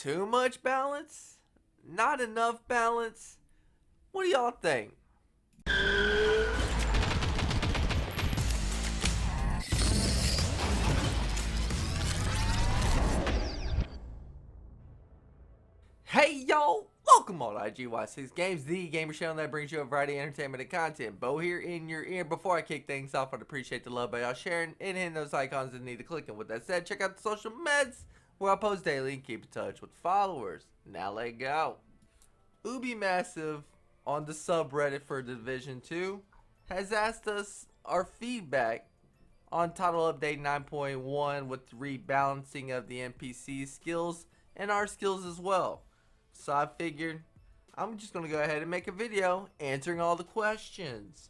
Too much balance? Not enough balance? What do y'all think? Hey y'all! Welcome all to IGY6 Games, the gamer channel that brings you a variety of entertainment and content. Bo here in your ear. Before I kick things off, I'd appreciate the love by y'all sharing and hitting those icons that need to click. And with that said, check out the social meds where I post daily and keep in touch with followers. Now let go. Ubi Massive on the subreddit for Division 2 has asked us our feedback on title update 9.1 with the rebalancing of the NPC skills and our skills as well. So I figured I'm just going to go ahead and make a video answering all the questions.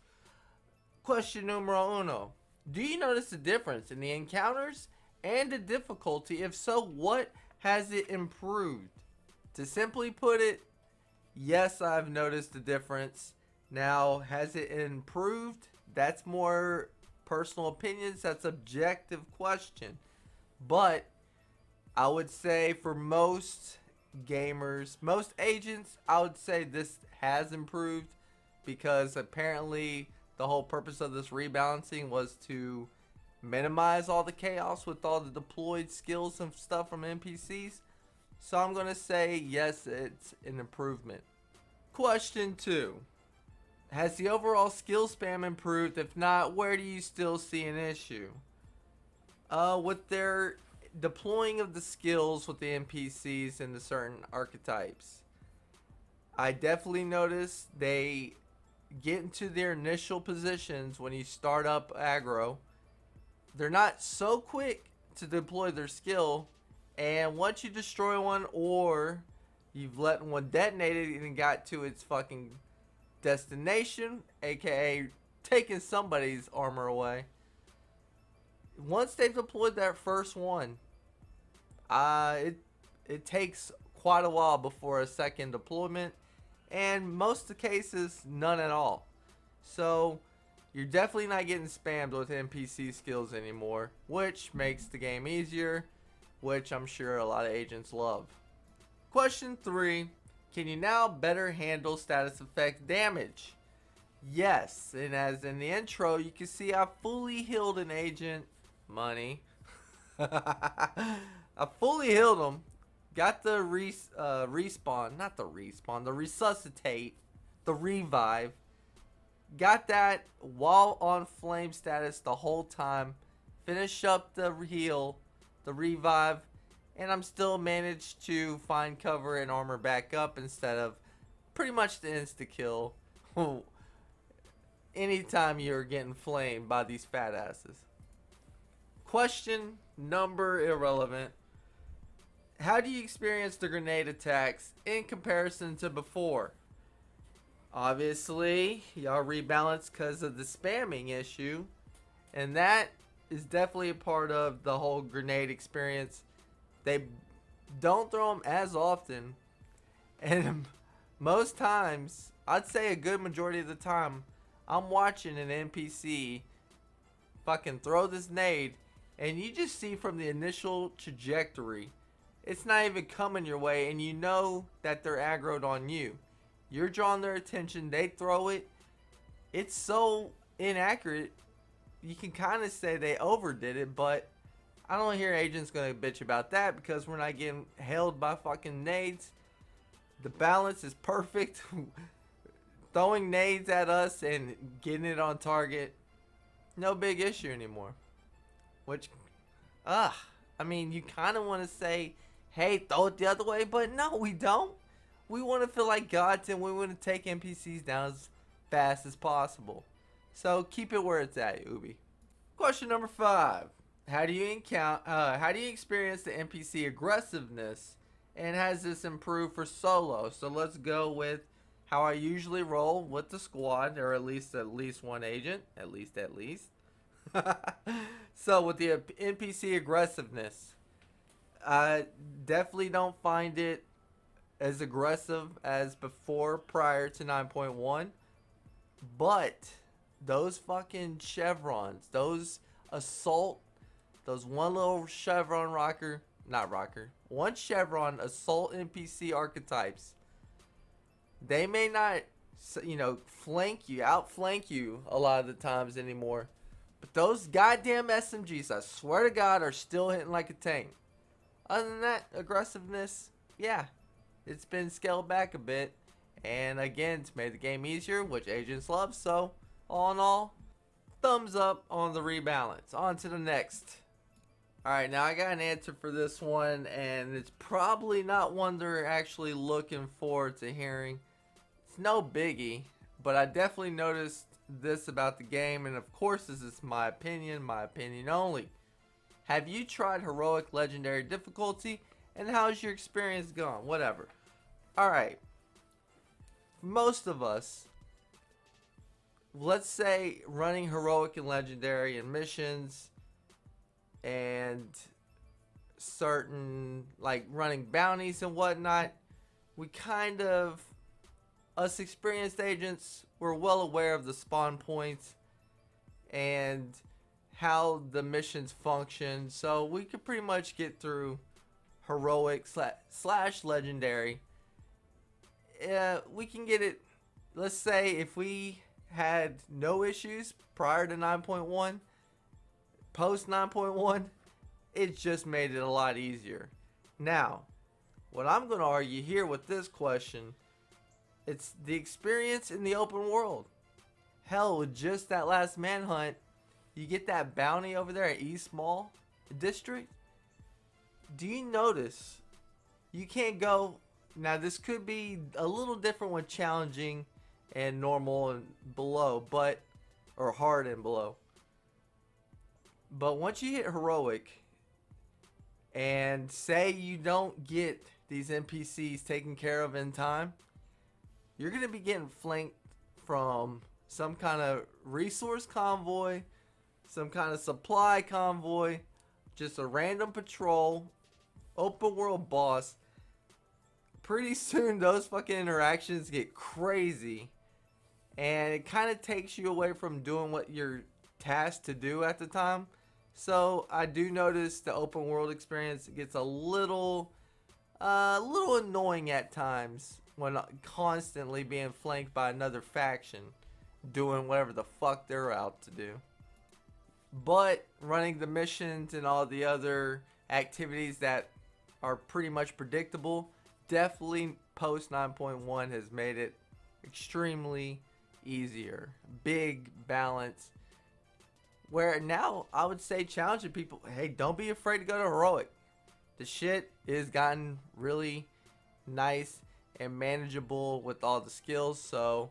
Question numero uno. Do you notice a difference in the encounters and the difficulty? If so, what has it improved? To simply put it, yes, I've noticed a difference. Now, has it improved? That's more personal opinions. That's objective question. But I would say for most gamers, most agents, I would say this has improved, because apparently the whole purpose of this rebalancing was to minimize all the chaos with all the deployed skills and stuff from NPCs. So I'm going to say yes, it's an improvement. Question 2. Has the overall skill spam improved? If not, where do you still see an issue? With their deploying of the skills with the NPCs and the certain archetypes, I definitely noticed they get into their initial positions when you start up aggro. They're not so quick to deploy their skill, and once you destroy one or you've let one detonate it and got to its fucking destination, aka taking somebody's armor away, once they've deployed that first one, it takes quite a while before a second deployment, and most of the cases, none at all. So you're definitely not getting spammed with NPC skills anymore, which makes the game easier, which I'm sure a lot of agents love. Question 3. Can you now better handle status effect damage? Yes, and as in the intro, you can see I fully healed an agent. Money. I fully healed him. Got the respawn, not the respawn, the resuscitate, the revive. Got that while on flame status the whole time. Finish up the heal, the revive, and I'm still managed to find cover and armor back up instead of pretty much the insta kill anytime you're getting flamed by these fat asses. Question number irrelevant. How do you experience the grenade attacks in comparison to before? Obviously, y'all rebalance because of the spamming issue, and that is definitely a part of the whole grenade experience. They don't throw them as often, and most times, I'd say a good majority of the time, I'm watching an NPC fucking throw this nade, and you just see from the initial trajectory, it's not even coming your way, and you know that they're aggroed on you. You're drawing their attention, they throw it. It's so inaccurate, you can kind of say they overdid it, but I don't hear agents gonna bitch about that because we're not getting held by fucking nades. The balance is perfect. Throwing nades at us and getting it on target, no big issue anymore. Which, I mean, you kind of want to say, hey, throw it the other way, but no, we don't. We want to feel like gods, and we want to take NPCs down as fast as possible. So keep it where it's at, Ubi. Question number 5. How do you experience the NPC aggressiveness, and has this improved for solo? So let's go with how I usually roll with the squad, or at least one agent, at least. So with the NPC aggressiveness, I definitely don't find it as aggressive as before prior to 9.1, but those fucking chevrons, those assault, those one little chevron one chevron assault NPC archetypes. They may not, outflank you a lot of the times anymore. But those goddamn SMGs, I swear to God, are still hitting like a tank. Other than that, aggressiveness, yeah, it's been scaled back a bit. And again, it's made the game easier, which agents love. So, all in all, thumbs up on the rebalance. On to the next. Alright, now I got an answer for this one, and it's probably not one they're actually looking forward to hearing. It's no biggie, but I definitely noticed this about the game, and of course this is my opinion only. Have you tried heroic legendary difficulty, and how's your experience gone? Whatever. Alright, most of us, let's say running heroic and legendary in missions and certain, like running bounties and whatnot, we kind of, us experienced agents, we're well aware of the spawn points and how the missions function, so we could pretty much get through heroic slash legendary. We can get it, let's say if we had no issues prior to 9.1, post 9.1, it just made it a lot easier. Now, what I'm going to argue here with this question, it's the experience in the open world. Hell, with just that last manhunt, you get that bounty over there at East Mall District. Do you notice you can't go? Now, this could be a little different with challenging and normal and below, or hard and below. But once you hit heroic, and say you don't get these NPCs taken care of in time, you're going to be getting flanked from some kind of resource convoy, some kind of supply convoy, just a random patrol, open world boss. Pretty soon those fucking interactions get crazy, and it kind of takes you away from doing what you're tasked to do at the time. So I do notice the open world experience gets a little annoying at times when constantly being flanked by another faction doing whatever the fuck they're out to do. But running the missions and all the other activities that are pretty much predictable, definitely post 9.1 has made it extremely easier. Big balance. Where now I would say challenging people, hey, don't be afraid to go to heroic. The shit is gotten really nice and manageable with all the skills, so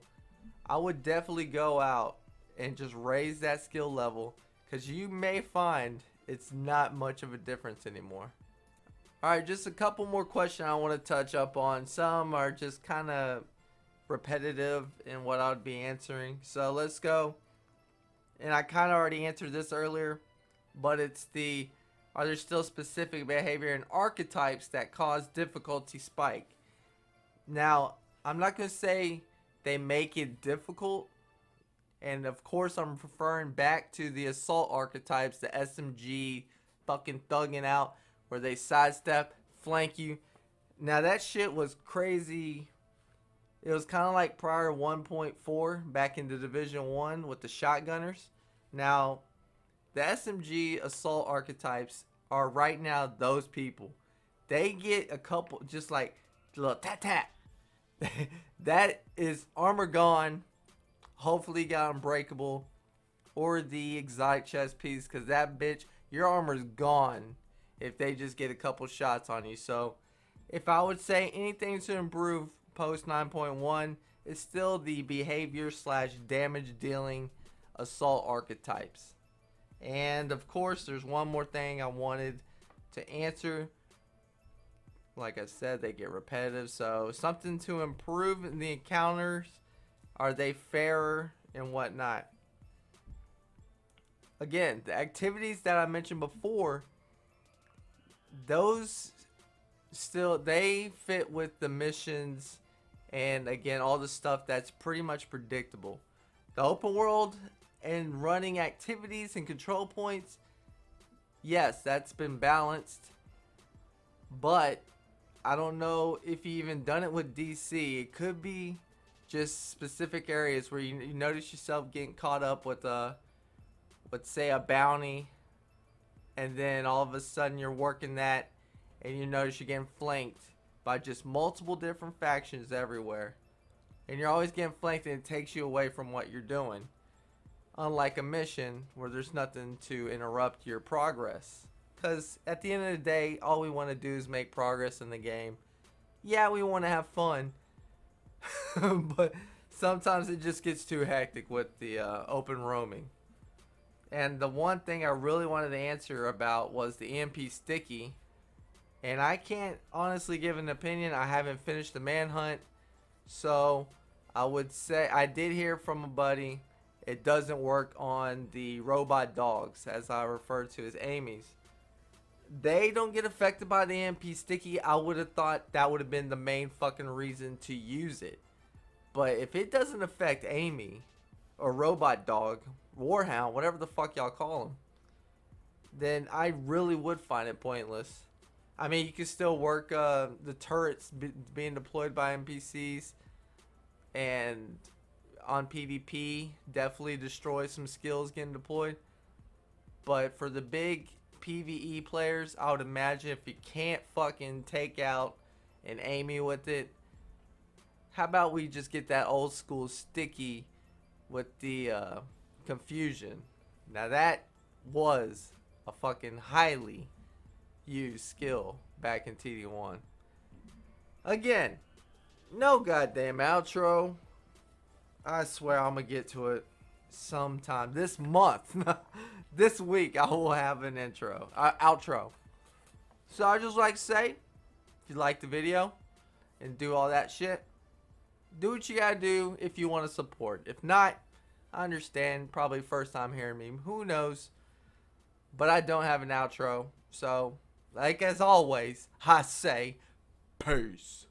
I would definitely go out and just raise that skill level, because you may find it's not much of a difference anymore. Alright, just a couple more questions I want to touch up on. Some are just kind of repetitive in what I would be answering, so let's go. And I kind of already answered this earlier, but it's are there still specific behavior and archetypes that cause difficulty spike? Now, I'm not going to say they make it difficult, and of course I'm referring back to the assault archetypes, the SMG fucking thugging out, where they sidestep, flank you. Now that shit was crazy. It was kind of like prior 1.4 back into Division 1 with the shotgunners. Now, the SMG assault archetypes are right now those people. They get a couple, just like a little tat. That is armor gone. Hopefully got unbreakable. Or the exotic chest piece, because that bitch, your armor's gone if they just get a couple shots on you. So, if I would say anything to improve post 9.1, it's still the behavior slash damage dealing assault archetypes. And of course there's one more thing I wanted to answer. Like I said, they get repetitive, so something to improve in the encounters. Are they fairer and whatnot? Again, the activities that I mentioned before, those still, they fit with the missions, and again, all the stuff that's pretty much predictable. The open world and running activities and control points, yes, that's been balanced. But I don't know if you even done it with DC. It could be just specific areas where you notice yourself getting caught up with let's say a bounty, and then all of a sudden you're working that, and you notice you're getting flanked by just multiple different factions everywhere, and you're always getting flanked, and it takes you away from what you're doing. Unlike a mission where there's nothing to interrupt your progress. Because at the end of the day, all we want to do is make progress in the game. Yeah, we want to have fun. But sometimes it just gets too hectic with the open roaming. And the one thing I really wanted to answer about was the EMP sticky. And I can't honestly give an opinion. I haven't finished the manhunt. So I would say I did hear from a buddy. It doesn't work on the robot dogs, as I refer to as Amy's. They don't get affected by the EMP sticky. I would have thought that would have been the main fucking reason to use it. But if it doesn't affect Amy, or robot dog, warhound, whatever the fuck y'all call them, then I really would find it pointless. I mean, you can still work the turrets being deployed by NPCs, and on PvP, definitely destroy some skills getting deployed. But for the big PvE players, I would imagine if you can't fucking take out an Amy with it, how about we just get that old school sticky with the confusion. Now that was a fucking highly used skill back in TD1. Again, no goddamn outro. I swear I'm gonna get to it sometime this month. This week I will have an outro. So I just like to say, if you like the video and do all that shit, do what you gotta do if you want to support. If not, I understand. Probably first time hearing me. Who knows? But I don't have an outro. So, like as always, I say, peace.